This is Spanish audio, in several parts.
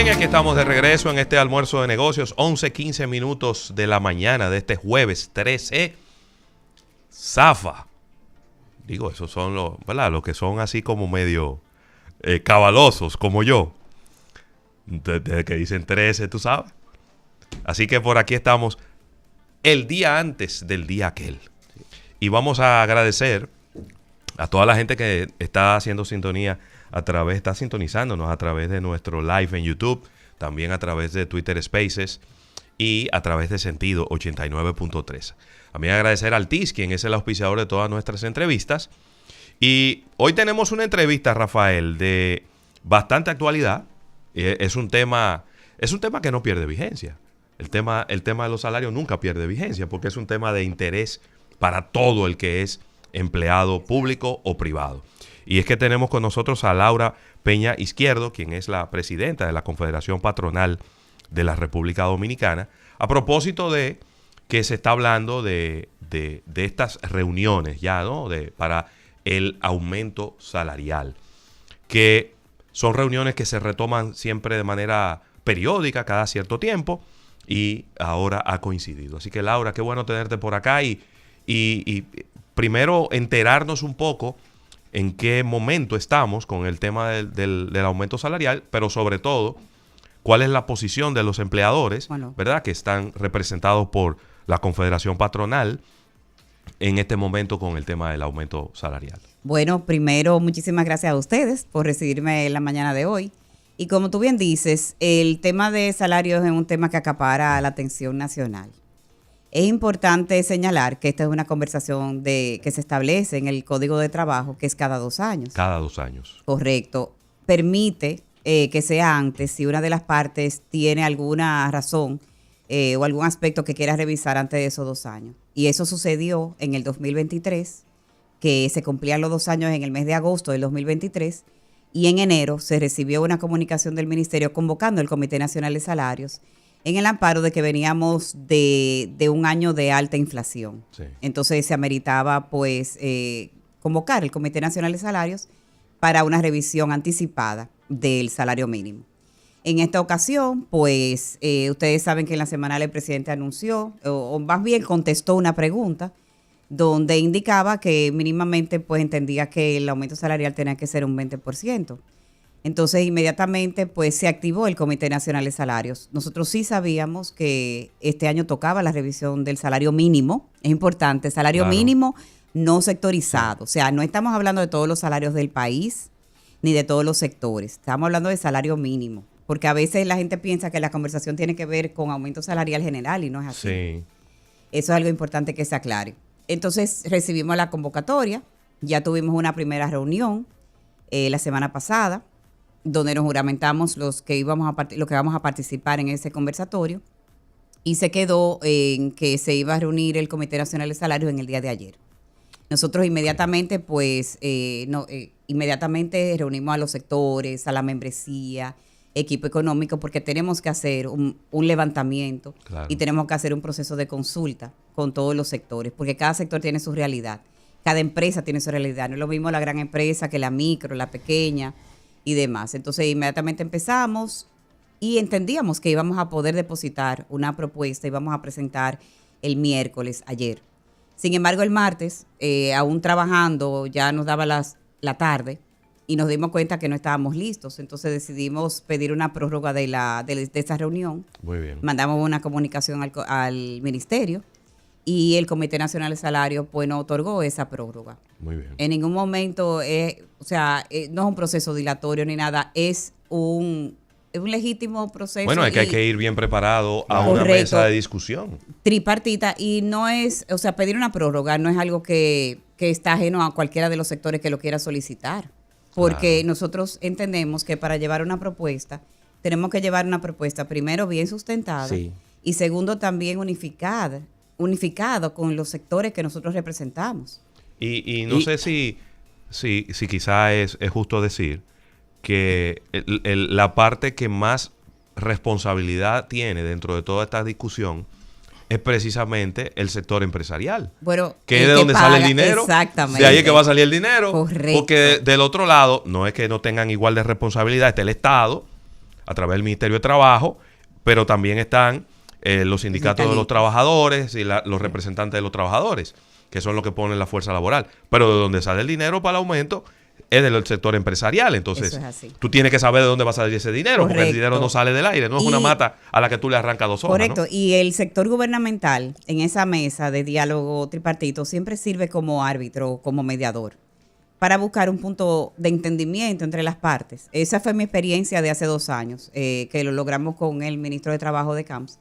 Bien, aquí estamos de regreso en este almuerzo de negocios, 11:15 minutos de la mañana de este jueves 13. Zafa. Digo, esos son los, ¿verdad? Los que son así como medio cabalosos, como yo. Desde que dicen 13, tú sabes. Así que por aquí estamos el día antes del día aquel. Y vamos a agradecer a toda la gente que está haciendo sintonía está sintonizándonos a través de nuestro live en YouTube, también a través de Twitter Spaces y a través de Sentido 89.3. También agradecer al TIS, quien es el auspiciador de todas nuestras entrevistas. Y hoy tenemos una entrevista, Rafael, de bastante actualidad. Es un tema que no pierde vigencia. El tema de los salarios nunca pierde vigencia porque es un tema de interés para todo el que es empleado público o privado. Y es que tenemos con nosotros a Laura Peña Izquierdo, quien es la presidenta de la Confederación Patronal de la República Dominicana, a propósito de que se está hablando de estas reuniones ya, ¿no? Para el aumento salarial, que son reuniones que se retoman siempre de manera periódica, cada cierto tiempo, y ahora ha coincidido. Así que, Laura, qué bueno tenerte por acá y primero enterarnos un poco en qué momento estamos con el tema del aumento salarial, pero sobre todo, cuál es la posición de los empleadores, ¿verdad?, que están representados por la Confederación Patronal en este momento con el tema del aumento salarial. Bueno, primero, muchísimas gracias a ustedes por recibirme en la mañana de hoy. Y como tú bien dices, el tema de salarios es un tema que acapara la atención nacional. Es importante señalar que esta es una conversación que se establece en el Código de Trabajo, que es cada 2 años. Cada 2 años. Correcto. Permite que sea antes si una de las partes tiene alguna razón o algún aspecto que quiera revisar antes de esos 2 años. Y eso sucedió en el 2023, que se cumplían los 2 años en el mes de agosto del 2023, y en enero se recibió una comunicación del Ministerio convocando el Comité Nacional de Salarios en el amparo de que veníamos de un año de alta inflación. Sí. Entonces se ameritaba pues convocar el Comité Nacional de Salarios para una revisión anticipada del salario mínimo. En esta ocasión, pues ustedes saben que en la semanal el presidente anunció, o más bien contestó una pregunta donde indicaba que mínimamente pues entendía que el aumento salarial tenía que ser un 20%. Entonces, inmediatamente, pues, se activó el Comité Nacional de Salarios. Nosotros sí sabíamos que este año tocaba la revisión del salario mínimo. Es importante, salario mínimo no sectorizado. O sea, no estamos hablando de todos los salarios del país ni de todos los sectores. Estamos hablando de salario mínimo. Porque a veces la gente piensa que la conversación tiene que ver con aumento salarial general y no es así. Sí. Eso es algo importante que se aclare. Entonces, recibimos la convocatoria. Ya tuvimos una primera reunión la semana pasada, donde nos juramentamos los que vamos a participar en ese conversatorio, y se quedó en que se iba a reunir el Comité Nacional de Salarios en el día de ayer. Nosotros inmediatamente, inmediatamente reunimos a los sectores, a la membresía, equipo económico, porque tenemos que hacer un levantamiento y tenemos que hacer un proceso de consulta con todos los sectores, porque cada sector tiene su realidad, cada empresa tiene su realidad. No es lo mismo la gran empresa que la micro, la pequeña y demás. Entonces inmediatamente empezamos y entendíamos que íbamos a poder depositar una propuesta y vamos a presentar el miércoles, ayer. Sin embargo, el martes, aún trabajando, ya nos daba la tarde y nos dimos cuenta que no estábamos listos. Entonces decidimos pedir una prórroga de esa reunión. Muy bien. Mandamos una comunicación al ministerio y el Comité Nacional de Salarios pues nos otorgó esa prórroga. Muy bien. En ningún momento, no es un proceso dilatorio ni nada, es un legítimo proceso. Bueno, es que hay que ir bien preparado a una mesa de discusión. Tripartita, y no es, pedir una prórroga no es algo que está ajeno a cualquiera de los sectores que lo quiera solicitar. Porque nosotros entendemos que para llevar una propuesta, tenemos que llevar una propuesta primero bien sustentada y segundo también unificado con los sectores que nosotros representamos. Y no sé si quizá es justo decir que la parte que más responsabilidad tiene dentro de toda esta discusión es precisamente el sector empresarial. Bueno, que es de donde sale el dinero. Exactamente. De ahí es que va a salir el dinero. Correcto. Porque del otro lado, no es que no tengan igual de responsabilidad, está el Estado a través del Ministerio de Trabajo, pero también están los sindicatos de los trabajadores y los representantes de los trabajadores, que son los que ponen la fuerza laboral. Pero de donde sale el dinero para el aumento es del sector empresarial. Entonces, tú tienes que saber de dónde va a salir ese dinero, porque el dinero no sale del aire, no es una mata a la que tú le arrancas 2 hojas. Correcto, ¿no? Y el sector gubernamental en esa mesa de diálogo tripartito siempre sirve como árbitro, como mediador, para buscar un punto de entendimiento entre las partes. Esa fue mi experiencia de hace 2 años, que lo logramos con el ministro de Trabajo de Camps.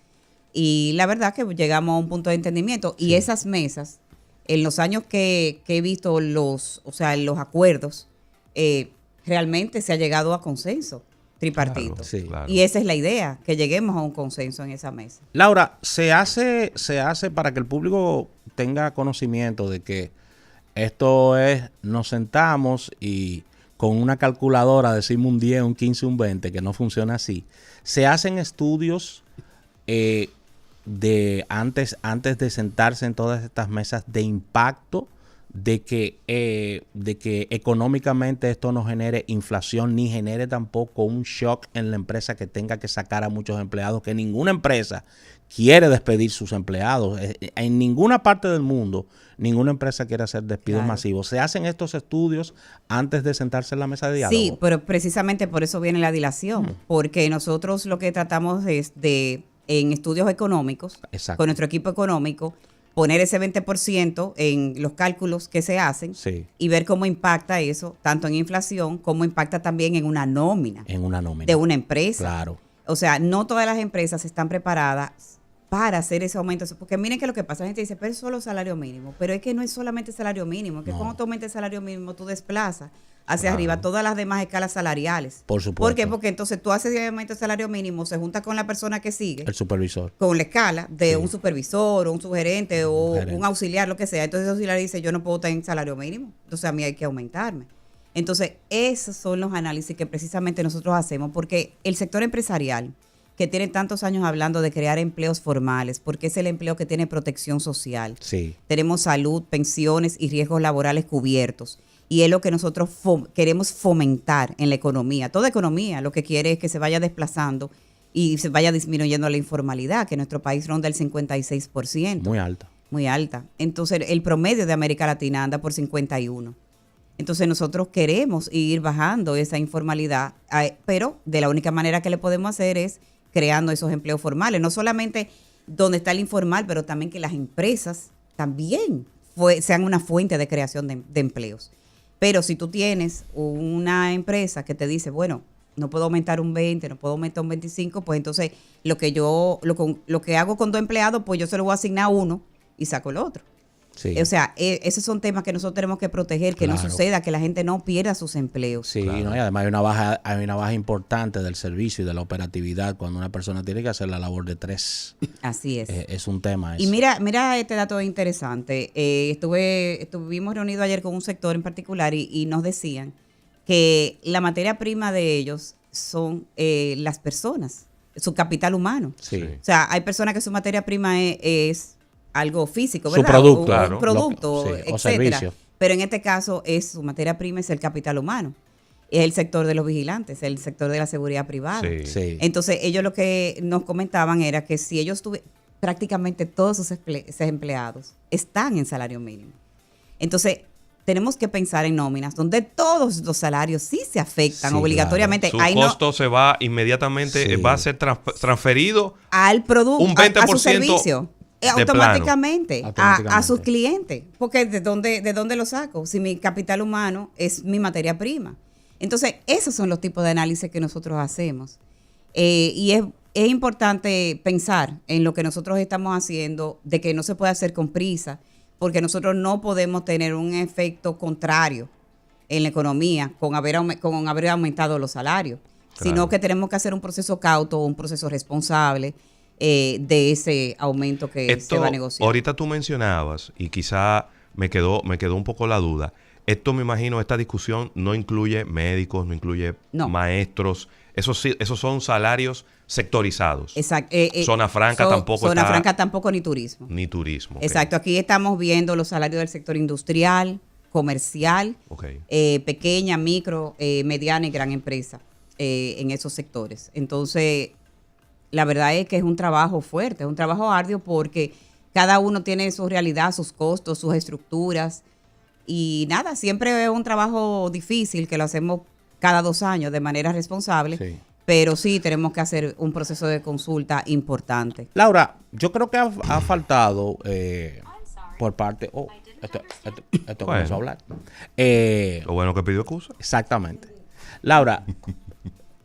Y la verdad que llegamos a un punto de entendimiento. Y esas mesas, en los años que he visto los acuerdos, realmente se ha llegado a consenso tripartito. Claro. Y esa es la idea, que lleguemos a un consenso en esa mesa. Laura, se hace para que el público tenga conocimiento de que esto es, nos sentamos y con una calculadora decimos un 10, un 15, un 20, que no funciona así. Se hacen estudios de antes de sentarse en todas estas mesas de impacto de que económicamente esto no genere inflación ni genere tampoco un shock en la empresa que tenga que sacar a muchos empleados, que ninguna empresa quiere despedir sus empleados. En ninguna parte del mundo, ninguna empresa quiere hacer despidos masivos. ¿Se hacen estos estudios antes de sentarse en la mesa de diálogo? Sí, pero precisamente por eso viene la dilación, porque nosotros lo que tratamos es de, en estudios económicos, con nuestro equipo económico, poner ese 20% en los cálculos que se hacen y ver cómo impacta eso, tanto en inflación como impacta también en una nómina. De una empresa. Claro. O sea, no todas las empresas están preparadas para hacer ese aumento. Porque miren que lo que pasa, la gente dice, pero es solo salario mínimo. Pero es que no es solamente salario mínimo, que cuando tú aumentas el salario mínimo, tú desplazas hacia arriba todas las demás escalas salariales. Por supuesto. ¿Por qué? Porque entonces tú haces el aumento del salario mínimo, se junta con la persona que sigue. El supervisor. Con la escala de un supervisor o un subgerente o un auxiliar, lo que sea. Entonces el auxiliar dice, yo no puedo tener salario mínimo. Entonces a mí hay que aumentarme. Entonces esos son los análisis que precisamente nosotros hacemos, porque el sector empresarial, que tiene tantos años hablando de crear empleos formales, porque es el empleo que tiene protección social. Tenemos salud, pensiones y riesgos laborales cubiertos. Y es lo que nosotros queremos fomentar en la economía. Toda economía lo que quiere es que se vaya desplazando y se vaya disminuyendo la informalidad, que en nuestro país ronda el 56%. Muy alta. Muy alta. Entonces, el promedio de América Latina anda por 51%. Entonces, nosotros queremos ir bajando esa informalidad, pero de la única manera que le podemos hacer es creando esos empleos formales. No solamente donde está el informal, pero también que las empresas también sean una fuente de creación de empleos. Pero si tú tienes una empresa que te dice, bueno, no puedo aumentar un 20, no puedo aumentar un 25, pues entonces lo que hago con 2 empleados, pues yo se lo voy a asignar a uno y saco el otro. O sea, esos son temas que nosotros tenemos que proteger, que no suceda, que la gente no pierda sus empleos. Y además hay una baja importante del servicio y de la operatividad cuando una persona tiene que hacer la labor de 3. Así es. Es un tema eso. Y mira este dato interesante. Estuvimos reunidos ayer con un sector en particular y nos decían que la materia prima de ellos son las personas, su capital humano. O sea, hay personas que su materia prima es algo físico, ¿verdad? Su producto. Un producto, etcétera. O servicio. Pero en este caso su materia prima es el capital humano. Es el sector de los vigilantes, el sector de la seguridad privada. Entonces, ellos lo que nos comentaban era que si ellos prácticamente todos sus empleados están en salario mínimo. Entonces, tenemos que pensar en nóminas donde todos los salarios sí se afectan obligatoriamente. Su costo se va inmediatamente, va a ser transferido al producto, un 20% a su servicio. Automáticamente a sus clientes. Porque ¿de dónde lo saco? Si mi capital humano es mi materia prima. Entonces, esos son los tipos de análisis que nosotros hacemos. Y es importante pensar en lo que nosotros estamos haciendo, de que no se puede hacer con prisa, porque nosotros no podemos tener un efecto contrario en la economía con haber aumentado los salarios, sino que tenemos que hacer un proceso cauto, un proceso responsable, de ese aumento que se va a negociar. Ahorita tú mencionabas, y quizá me quedó un poco la duda, esto me imagino, esta discusión no incluye médicos, no incluye maestros, esos son salarios sectorizados. Exacto. Zona franca tampoco Zona franca tampoco, ni turismo. Ni turismo. Exacto, aquí estamos viendo los salarios del sector industrial, comercial, pequeña, micro, mediana y gran empresa. en esos sectores. Entonces, la verdad es que es un trabajo fuerte, es un trabajo arduo porque cada uno tiene su realidad, sus costos, sus estructuras. Y nada, siempre es un trabajo difícil que lo hacemos cada 2 años de manera responsable. Sí. Pero sí tenemos que hacer un proceso de consulta importante. Laura, yo creo que ha faltado por parte... Oh, esto Bueno. comenzó a hablar. Lo bueno que pidió excusa. Exactamente. Laura,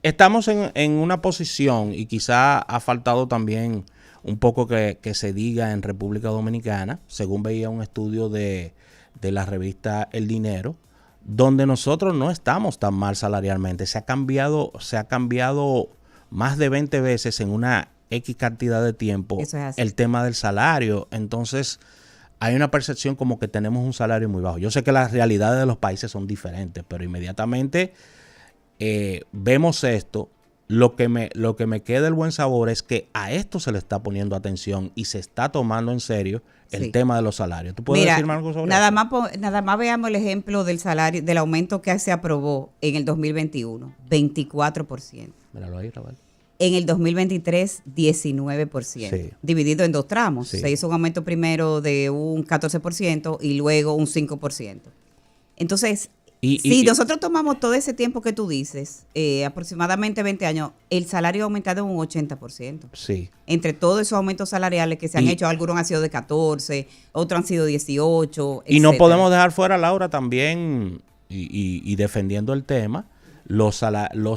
estamos en una posición y quizá ha faltado también un poco que se diga en República Dominicana, según veía un estudio de la revista El Dinero, donde nosotros no estamos tan mal salarialmente. Se ha cambiado más de 20 veces en una X cantidad de tiempo Eso es así. el tema del salario. Entonces, hay una percepción como que tenemos un salario muy bajo. Yo sé que las realidades de los países son diferentes, pero inmediatamente vemos esto. Lo que me queda el buen sabor es que a esto se le está poniendo atención y se está tomando en serio el Sí. tema de los salarios. ¿Tú puedes Mira, decirme algo sobre nada eso? nada más veamos el ejemplo del salario, del aumento que se aprobó en el 2021, 24%. Míralo ahí, Rafael. En el 2023, 19%. Sí. Dividido en 2 tramos. Sí. Se hizo un aumento primero de un 14% y luego un 5%. Entonces, si nosotros tomamos todo ese tiempo que tú dices, aproximadamente 20 años, el salario ha aumentado un 80%. Sí. Entre todos esos aumentos salariales que se han hecho, algunos han sido de 14, otros han sido 18, Y no etcétera. podemos dejar fuera, Laura, también, y defendiendo el tema, los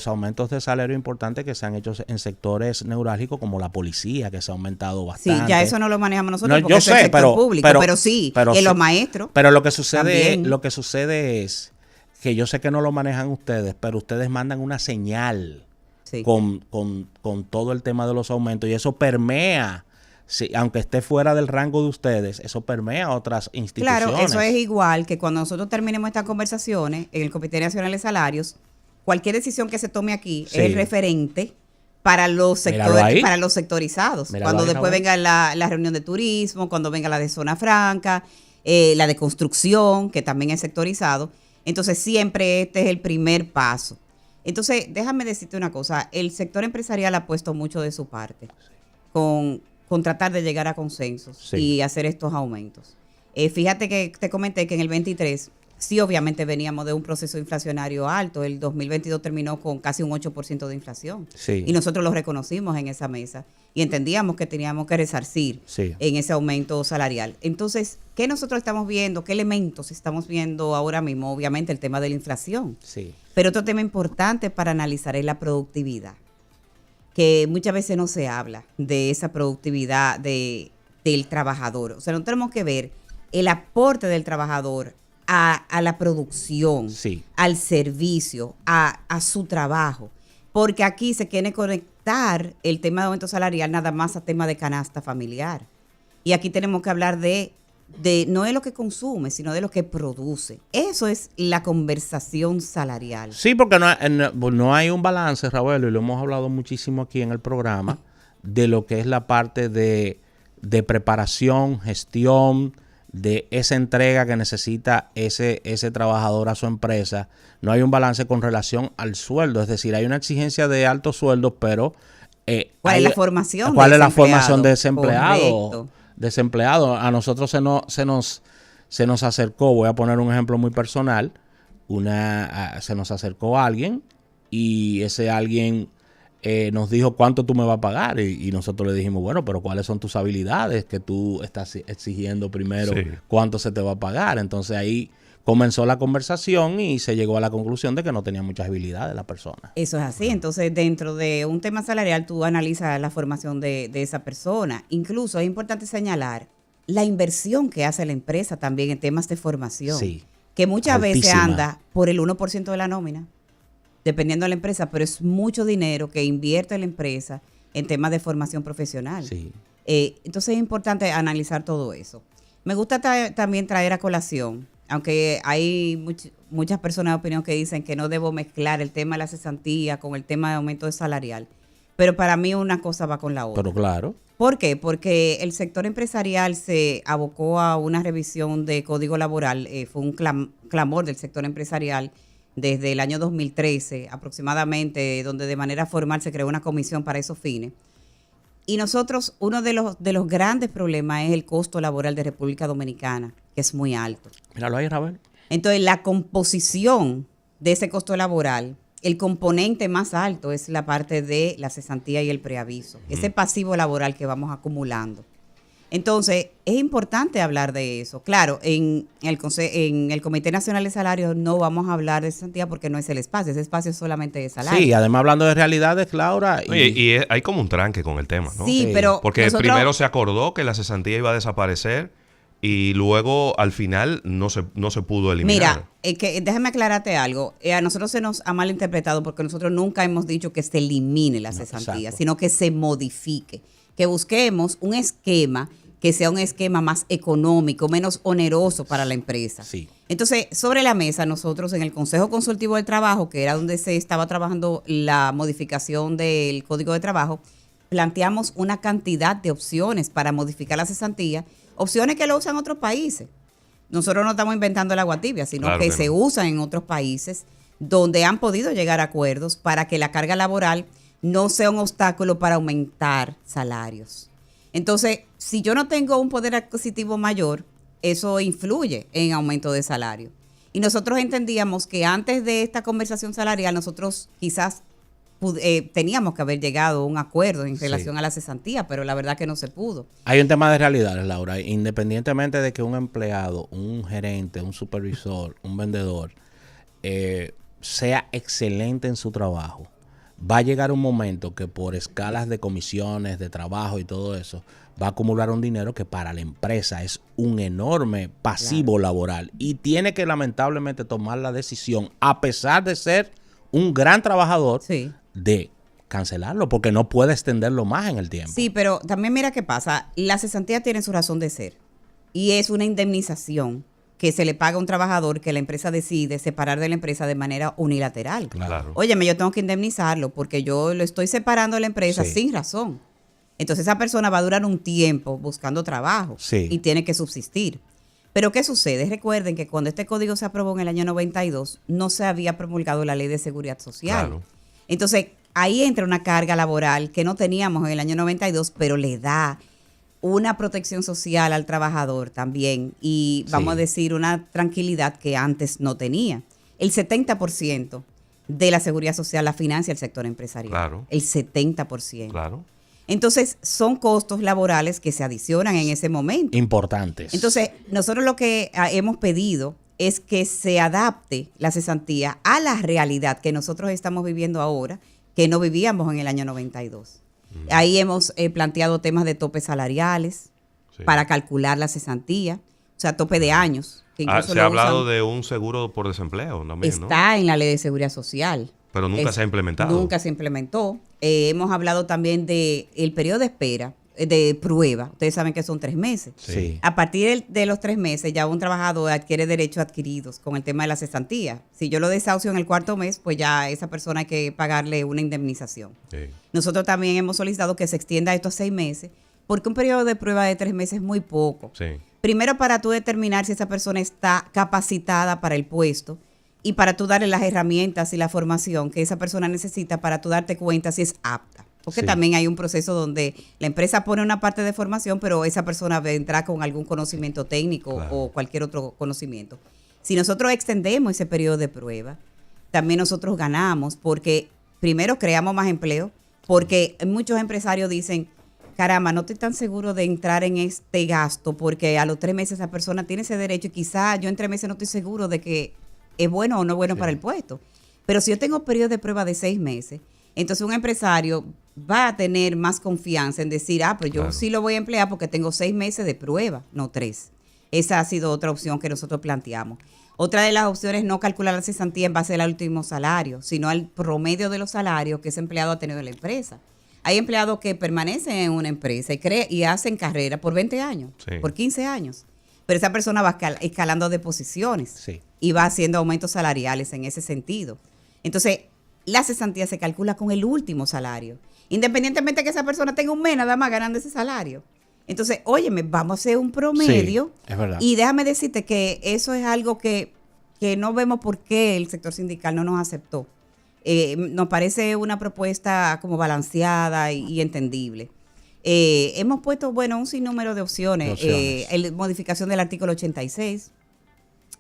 aumentos de salario importantes que se han hecho en sectores neurálgicos como la policía, que se ha aumentado Sí, bastante. ya eso no lo manejamos nosotros No, porque yo eso es sé, sector pero- público, pero- pero sí, pero en sí. los maestros. Pero lo También. que sucede es que yo sé que no lo manejan ustedes, pero ustedes mandan una señal Sí. con todo el tema de los aumentos y eso permea, sí, aunque esté fuera del rango de ustedes, eso permea a otras instituciones. Claro, eso es igual que cuando nosotros terminemos estas conversaciones en el Comité Nacional de Salarios, cualquier decisión que se tome aquí Sí. es el referente para los Míralo sectores, ahí. para los sectorizados. Míralo Cuando ahí, después Raúl. venga la reunión de turismo, cuando venga la de zona franca, la de construcción, que también es sectorizado. Entonces, siempre este es el primer paso. Entonces, déjame decirte una cosa. El sector empresarial ha puesto mucho de su parte con tratar de llegar a consensos Sí. y hacer estos aumentos. Fíjate que te comenté que en el 23, sí, obviamente veníamos de un proceso inflacionario alto. El 2022 terminó con casi un 8% de inflación. Sí. Y nosotros lo reconocimos en esa mesa y entendíamos que teníamos que resarcir Sí. en ese aumento salarial. Entonces, ¿qué nosotros estamos viendo? ¿Qué elementos estamos viendo ahora mismo? Obviamente el tema de la inflación. Sí. Pero otro tema importante para analizar es la productividad, que muchas veces no se habla de esa productividad del trabajador. O sea, no tenemos que ver el aporte del trabajador a la producción, Sí. al servicio, a su trabajo. Porque aquí se quiere conectar el tema de aumento salarial nada más a tema de canasta familiar. Y aquí tenemos que hablar de no de lo que consume, sino de lo que produce. Eso es la conversación salarial. Sí, porque no hay un balance, Raúl, y lo hemos hablado muchísimo aquí en el programa, de lo que es la parte de preparación, gestión, de esa entrega que necesita ese trabajador a su empresa. No hay un balance con relación al sueldo, es decir, hay una exigencia de altos sueldos, pero... ¿Cuál es la formación ¿Cuál de es la ese formación de empleado? ese empleado? Correcto. Desempleado. A nosotros se nos acercó, voy a poner un ejemplo muy personal, se nos acercó alguien y ese alguien nos dijo cuánto tú me vas a pagar y nosotros le dijimos, bueno, pero cuáles son tus habilidades que tú estás exigiendo primero, Sí. cuánto se te va a pagar. Entonces ahí comenzó la conversación y se llegó a la conclusión de que no tenía muchas habilidades la persona. Eso es así. Entonces, dentro de un tema salarial, tú analizas la formación de esa persona. Incluso es importante señalar la inversión que hace la empresa también en temas de formación. Sí. Que muchas veces Altísima. anda por el 1% de la nómina, dependiendo de la empresa, pero es mucho dinero que invierte la empresa en temas de formación profesional. Sí. Entonces es importante analizar todo eso. Me gusta también traer a colación, aunque hay muchas personas de opinión que dicen que no debo mezclar el tema de la cesantía con el tema de aumento de salarial, pero para mí una cosa va con la otra. Pero claro. ¿Por qué? Porque el sector empresarial se abocó a una revisión de código laboral, fue un clamor del sector empresarial desde el año 2013 aproximadamente, donde de manera formal se creó una comisión para esos fines. Y nosotros, uno de los grandes problemas es el costo laboral de República Dominicana, que es muy alto. Míralo ahí, Ravel. Entonces, la composición de ese costo laboral, el componente más alto es la parte de la cesantía y el preaviso, ese pasivo laboral que vamos acumulando. Entonces, es importante hablar de eso. Claro, en el Comité Nacional de Salarios no vamos a hablar de cesantía porque no es el espacio. Ese espacio es solamente de salario. Sí, además hablando de realidades, Laura. Y hay como un tranque con el tema, ¿no? Sí, pero porque nosotros, primero se acordó que la cesantía iba a desaparecer y luego al final no se pudo eliminar. Mira, déjame aclararte algo. A nosotros se nos ha malinterpretado porque nosotros nunca hemos dicho que se elimine la cesantía, sino que se modifique. Que busquemos un esquema que sea un esquema más económico, menos oneroso para la empresa. Sí. Entonces, sobre la mesa, nosotros en el Consejo Consultivo del Trabajo, que era donde se estaba trabajando la modificación del Código de Trabajo, planteamos una cantidad de opciones para modificar la cesantía, opciones que lo usan otros países. Nosotros no estamos inventando el agua tibia, sino Claro que que se no. usan en otros países donde han podido llegar a acuerdos para que la carga laboral no sea un obstáculo para aumentar salarios. Entonces, si yo no tengo un poder adquisitivo mayor, eso influye en aumento de salario. Y nosotros entendíamos que antes de esta conversación salarial, nosotros quizás teníamos que haber llegado a un acuerdo en relación a la cesantía, pero la verdad que no se pudo. Hay un tema de realidades, Laura. Independientemente de que un empleado, un gerente, un supervisor, un vendedor sea excelente en su trabajo, va a llegar un momento que por escalas de comisiones, de trabajo y todo eso, va a acumular un dinero que para la empresa es un enorme pasivo laboral y tiene que lamentablemente tomar la decisión, a pesar de ser un gran trabajador, de cancelarlo porque no puede extenderlo más en el tiempo. Sí, pero también mira qué pasa. La cesantía tiene su razón de ser y es una indemnización que se le paga a un trabajador que la empresa decide separar de la empresa de manera unilateral. Claro. Óyeme, yo tengo que indemnizarlo porque yo lo estoy separando de la empresa sin razón. Entonces esa persona va a durar un tiempo buscando trabajo y tiene que subsistir. Pero ¿qué sucede? Recuerden que cuando este código se aprobó en el año 92, no se había promulgado la Ley de Seguridad Social. Claro. Entonces ahí entra una carga laboral que no teníamos en el año 92, pero le da una protección social al trabajador también y vamos a decir una tranquilidad que antes no tenía. El 70% de la seguridad social la financia el sector empresarial. Claro. El 70%. Claro. Entonces, son costos laborales que se adicionan en ese momento. Importantes. Entonces, nosotros lo que hemos pedido es que se adapte la cesantía a la realidad que nosotros estamos viviendo ahora, que no vivíamos en el año 92. Ahí hemos planteado temas de topes salariales para calcular la cesantía, o sea, tope de años. Que se ha hablado de un seguro por desempleo también, está ¿no? en la Ley de Seguridad Social. Pero nunca se ha implementado. Nunca se implementó. Hemos hablado también de el periodo de espera, de prueba. Ustedes saben que son 3 meses. Sí. A partir de los 3 meses ya un trabajador adquiere derechos adquiridos con el tema de la cesantía. Si yo lo desahucio en el 4.º mes, pues ya a esa persona hay que pagarle una indemnización. Sí. Nosotros también hemos solicitado que se extienda esto a 6 meses, porque un periodo de prueba de 3 meses es muy poco. Sí. Primero, para tú determinar si esa persona está capacitada para el puesto y para tú darle las herramientas y la formación que esa persona necesita para tú darte cuenta si es apta. Porque también hay un proceso donde la empresa pone una parte de formación, pero esa persona vendrá con algún conocimiento técnico o cualquier otro conocimiento. Si nosotros extendemos ese periodo de prueba, también nosotros ganamos porque primero creamos más empleo, porque muchos empresarios dicen, caramba, no estoy tan seguro de entrar en este gasto porque a los 3 meses esa persona tiene ese derecho y quizá yo en 3 meses no estoy seguro de que es bueno o no bueno para el puesto. Pero si yo tengo periodo de prueba de 6 meses, entonces un empresario va a tener más confianza en decir, pues yo sí lo voy a emplear porque tengo 6 meses de prueba, no 3. Esa ha sido otra opción que nosotros planteamos. Otra de las opciones es no calcular la cesantía en base al último salario, sino al promedio de los salarios que ese empleado ha tenido en la empresa. Hay empleados que permanecen en una empresa y hacen carrera por 20 años, por 15 años. Pero esa persona va escalando de posiciones y va haciendo aumentos salariales en ese sentido. Entonces, la cesantía se calcula con el último salario, independientemente de que esa persona tenga un mes nada más ganando ese salario. Entonces, óyeme, vamos a hacer un promedio. Es verdad. Y déjame decirte que eso es algo que que no vemos por qué el sector sindical no nos aceptó. Nos parece una propuesta como balanceada y entendible. Hemos puesto, bueno, un sinnúmero de opciones. Modificación del artículo 86,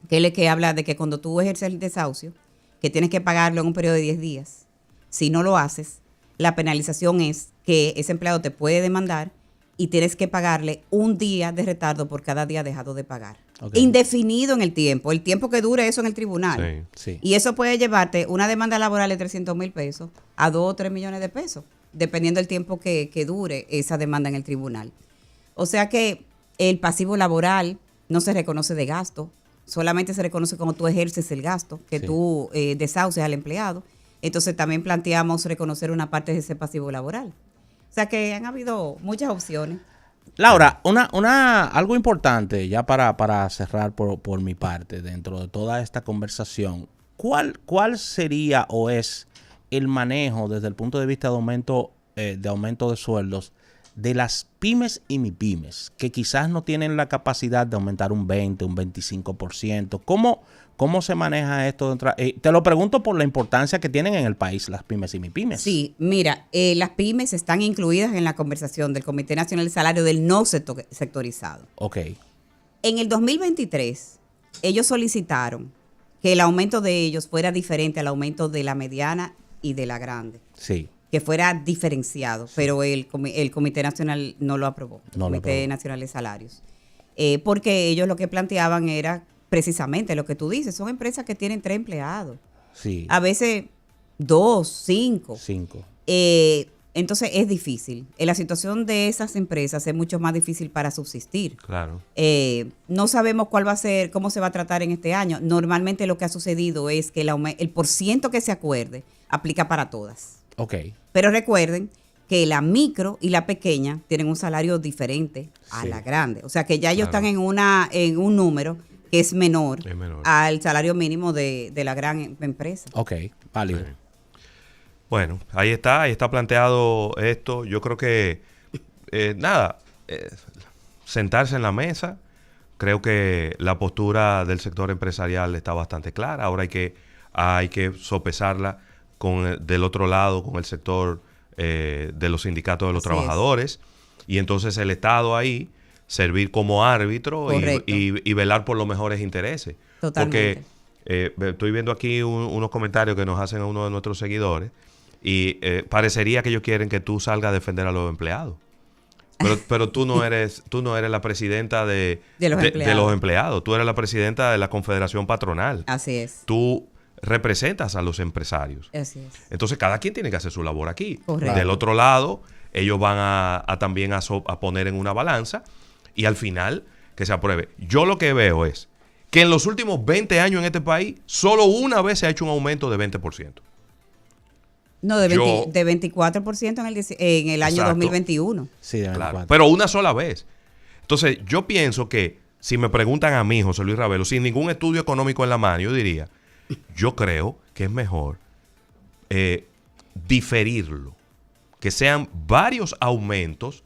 que es el que habla de que cuando tú ejerces el desahucio, que tienes que pagarlo en un periodo de 10 días. Si no lo haces, la penalización es que ese empleado te puede demandar y tienes que pagarle un día de retardo por cada día dejado de pagar. Okay. Indefinido en el tiempo que dure eso en el tribunal. Sí. Y eso puede llevarte una demanda laboral de 300,000 pesos a 2 o 3 millones de pesos, dependiendo del tiempo que dure esa demanda en el tribunal. O sea que el pasivo laboral no se reconoce de gasto, solamente se reconoce cuando tú ejerces el gasto, que tú desahucias al empleado. Entonces también planteamos reconocer una parte de ese pasivo laboral. O sea que han habido muchas opciones. Laura, algo importante ya para cerrar por mi parte dentro de toda esta conversación. ¿Cuál sería o es el manejo desde el punto de vista de aumento de sueldos de las pymes y MIPYMES, que quizás no tienen la capacidad de aumentar un 20, un 25%? ¿Cómo se maneja esto? Te lo pregunto por la importancia que tienen en el país las pymes y MIPYMES. Sí, mira, las pymes están incluidas en la conversación del Comité Nacional de Salario del no sectorizado. Ok. En el 2023, ellos solicitaron que el aumento de ellos fuera diferente al aumento de la mediana y de la grande. Sí. Que fuera diferenciado, pero el Comité Nacional no lo aprobó, el Comité Nacional de Salarios. Porque ellos lo que planteaban era precisamente lo que tú dices, son empresas que tienen 3 empleados. Sí. A veces 2, 5. 5. Entonces es difícil. En la situación de esas empresas es mucho más difícil para subsistir. Claro. No sabemos cuál va a ser, cómo se va a tratar en este año. Normalmente lo que ha sucedido es que el porciento que se acuerde aplica para todas. Ok. Pero recuerden que la micro y la pequeña tienen un salario diferente a la grande. O sea que ya ellos están en un número que es menor al salario mínimo de la gran empresa. Ok, válido. Sí. Bueno, ahí está planteado esto. Yo creo que, sentarse en la mesa. Creo que la postura del sector empresarial está bastante clara. Ahora hay que sopesarla del otro lado, con el sector de los sindicatos de los trabajadores. Y entonces el Estado ahí servir como árbitro y velar por los mejores intereses. Totalmente. Porque estoy viendo aquí unos comentarios que nos hacen a uno de nuestros seguidores y parecería que ellos quieren que tú salgas a defender a los empleados. Pero tú no eres la presidenta de los empleados. Tú eres la presidenta de la Confederación Patronal. Así es. Tú representas a los empresarios. Así es. Entonces cada quien tiene que hacer su labor aquí. Correcto. Del otro lado, ellos van también a poner en una balanza y al final que se apruebe. Yo lo que veo es que en los últimos 20 años en este país, solo una vez se ha hecho un aumento de 20%. No, de 24% en el año Exacto. 2021. Sí, de 24. Claro, pero una sola vez. Entonces, yo pienso que si me preguntan a mí, José Luis Ravelo, sin ningún estudio económico en la mano, yo diría, yo creo que es mejor diferirlo. Que sean varios aumentos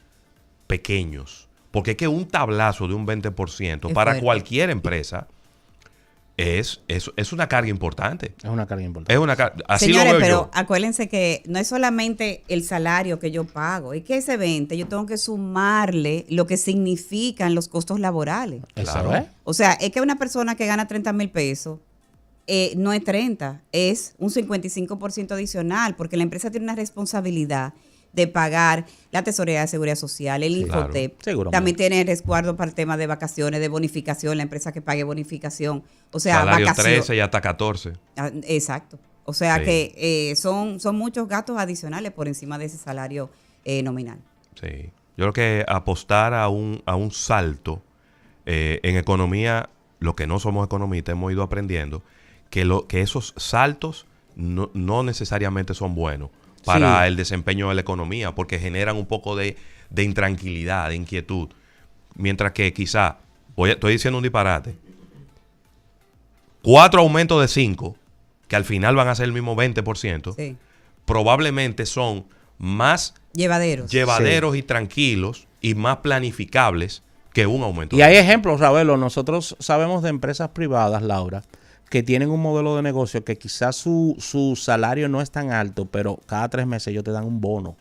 pequeños. Porque es que un tablazo de un 20% para cualquier empresa es una carga importante. Es una carga importante. Así Señores, lo veo pero yo. acuérdense que no es solamente el salario que yo pago, es que ese 20 yo tengo que sumarle lo que significan los costos laborales. Claro. O sea, es que una persona que gana 30,000 pesos no es 30, es un 55% adicional, porque la empresa tiene una responsabilidad de pagar la tesorería de seguridad social, el Infotep. Claro. También tiene resguardo para el tema de vacaciones, de bonificación, la empresa que pague bonificación. O sea, Salario vacaciones. 13 y hasta 14. Exacto. O sea Sí. que son muchos gastos adicionales por encima de ese salario nominal. Sí. Yo creo que apostar a un salto en economía, lo que no somos economistas, hemos ido aprendiendo que esos saltos no necesariamente son buenos para el desempeño de la economía, porque generan un poco de intranquilidad, de inquietud. Mientras que quizá, estoy diciendo un disparate, 4 aumentos de 5, que al final van a ser el mismo 20%, Sí. probablemente son más Llevaderos. y tranquilos y más planificables que un aumento. Y hay ejemplos, Ravelo. Nosotros sabemos de empresas privadas, Laura, que tienen un modelo de negocio que quizás su salario no es tan alto, pero cada 3 meses ellos te dan un bono.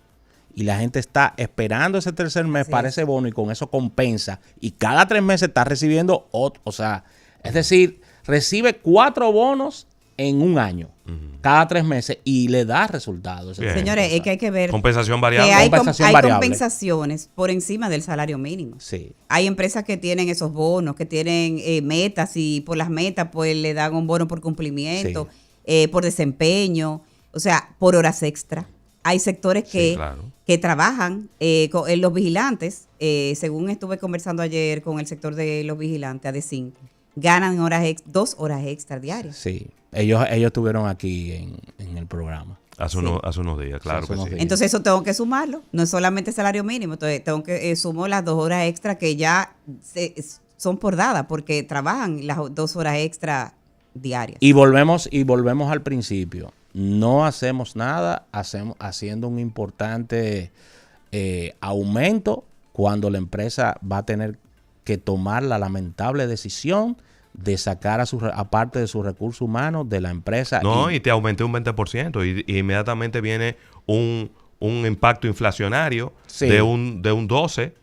Y la gente está esperando ese tercer mes para ese bono y con eso compensa. Y cada 3 meses está recibiendo otro. O sea, es decir, recibe 4 bonos en un año. Cada 3 meses y le da resultados. Señores, es que hay que ver compensación variable. que hay variable. compensaciones por encima del salario mínimo. Sí. Hay empresas que tienen esos bonos, que tienen metas y por las metas pues le dan un bono por cumplimiento, por desempeño, o sea, por horas extra. Hay sectores que trabajan en los vigilantes, según estuve conversando ayer con el sector de los vigilantes, AD5, ganan 2 horas extra diarias. Sí. Ellos estuvieron aquí en el programa. Hace unos días, claro que sí. Entonces eso tengo que sumarlo, no es solamente salario mínimo, entonces tengo que sumo las 2 horas extra que ya son por dadas porque trabajan las 2 horas extra diarias. Y volvemos al principio. No hacemos nada haciendo un importante aumento cuando la empresa va a tener que tomar la lamentable decisión de sacar aparte de sus recursos humanos de la empresa. No, y te aumenté un 20% y inmediatamente viene un impacto inflacionario de un 12%.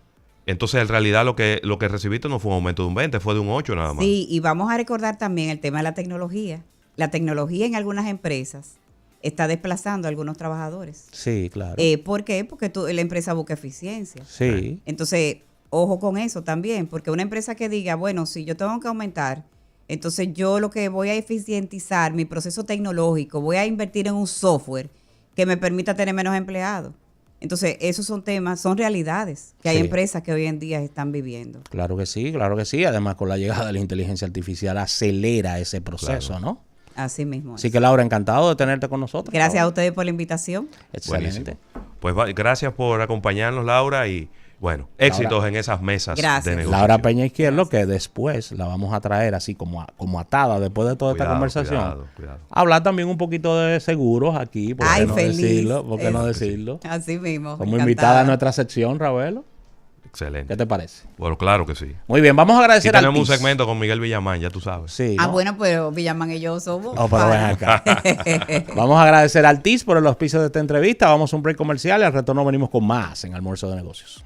Entonces, en realidad, lo que recibiste no fue un aumento de un 20%, fue de un 8% nada más. Sí, y vamos a recordar también el tema de la tecnología. La tecnología en algunas empresas está desplazando a algunos trabajadores. Sí, claro. ¿Por qué? Porque la empresa busca eficiencia. Sí. Entonces, ojo con eso también, porque una empresa que diga, bueno, si yo tengo que aumentar, entonces yo lo que voy a eficientizar mi proceso tecnológico, voy a invertir en un software que me permita tener menos empleados. Entonces, esos son temas, son realidades que hay empresas que hoy en día están viviendo. Claro que sí, claro que sí. Además, con la llegada de la inteligencia artificial acelera ese proceso, ¿no? Así mismo. Así que, Laura, encantado de tenerte con nosotros. Gracias a ustedes por la invitación. Excelente. Buenísimo. Pues gracias por acompañarnos, Laura, y bueno, éxitos en esas mesas de negociación. Laura Peña Izquierdo, que después la vamos a traer así como atada después de toda esta conversación. Cuidado. Hablar también un poquito de seguros aquí, ¿por qué no decirlo? ¿Por qué no decirlo? Así mismo. Como invitada a nuestra sección, Ravelo. Excelente. ¿Qué te parece? Bueno, claro que sí. Muy bien, vamos a agradecer a tenemos un segmento con Miguel Villamán, ya tú sabes. Sí. ¿no? Bueno, pero Villamán y yo somos. Pero ven acá. Vamos a agradecer al TIS por el auspicio de esta entrevista. Vamos a un break comercial y al retorno venimos con más en Almuerzo de Negocios.